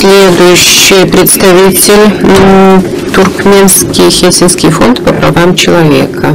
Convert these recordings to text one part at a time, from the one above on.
Следующий представитель Туркменский Хельсинский фонд по правам человека.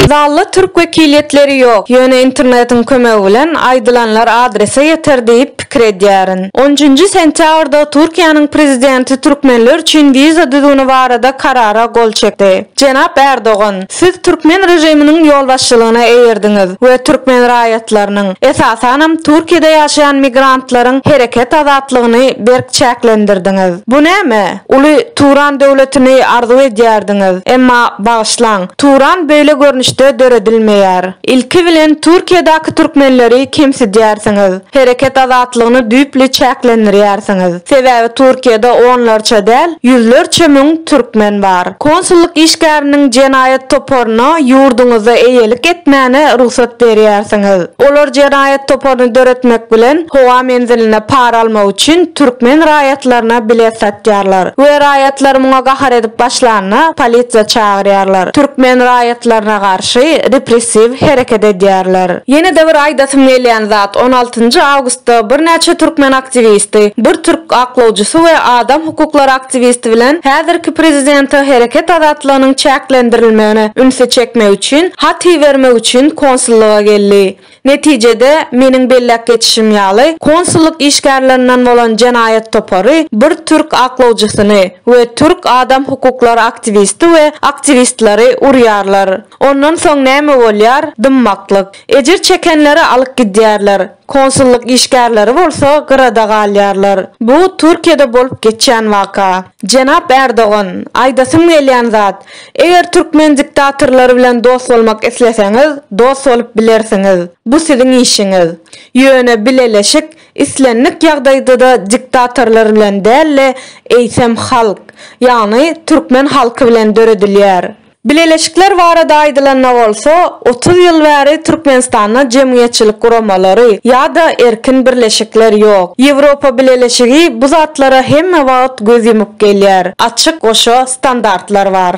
Zallı Türk vekiliyetleri yok. Yöne internetin kömegi bilen aýdylanlar adrese yeter diýip pikir edýärin. 10-njy sentýabrda Türkiýanyň prezidenti türkmenler üçin viza düzüni barada karara gol çekdi. Jenap Erdogan, siz Türkmen rejiminiň ýolbaşçylygyna eýerdiňiz we türkmen raýatlarynyň, esasanam Türkiýede ýaşaýan migrantlaryň hereket azatlygyny berk çäklendirdiňiz. Bu näme? Uly Turan döwletini arzu edýärdiňiz. Emma bagyşlaň, Turan beýle görnüşde döredilmeýär. Ilki bilen Türkiýedäki türkmenleri kemsidýärsiňiz. Hereket azatlygyny düýpli çäklendirýärsiňiz. Sebäbi Türkiýede onlarça däl, ýüzlerçe müň türkmen bar. Konsullyk işgäriniň jenaýat toporuny ýurduňyza eýelik etmäne ruhsat berýärsiňiz. Olar jenaýat toporuny döretmek bilen howa menziline para almak üçin türkmen raýatlaryna bilet satýarlar. We raýatlar muňa gahar edip başlaryna polisiýa çagyrýarlar. Türkmen raýatlaryna garşy repressiv hereket edýärler. Ýene de bir aýda tümleýän zat 16 awgustda bir näçe türkmen aktivisti, bir türk aklawjysy we adam hukuklary aktivisti bilen häzirki prezidenti hereket azatlygynyň çäklendirilmegine ünse çekmek üçin hat bermek üçin konsulluğa geldi. Netijede meniň bellek geçişim ýaly konsullyk işgärlerinden bolan jenaýat topory bir türk aklawjysyny we türk adam hukuklary aktivisti we aktivistleri urýarlar. Ondan soň näme bolýar? Dymmaklyk. Ejir çekenleri alyp gidýärler. Konsullyk işgärleri bolsa gyrada galýarlar. Bu Türkiýede bolup geçýän waka. Jenap Erdogan, aýdasym gelýän zat. Eger türkmen diktatorlary bilen dost bolmak isleseňiz, dost bolup bilersiňiz. Bu siziň işiňiz. Ýöne bileleşik, islenlik ýagdaýda da diktatorlar bilen däl, eýsem halk, ýani türkmen halky bilen döredilýär. Bileleşikler barada aýdylanyna bolsa, 30 ýyl bäri Türkmenistanda jemgyýetçilik guramalary ýa-da erkin birleşikler ýok. Ýewropa bileleşigi bu zatlara hemme wagt göz ýumyp gelýär. Açyk goşa standartlar bar.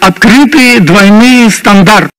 Открытый двойный стандарт.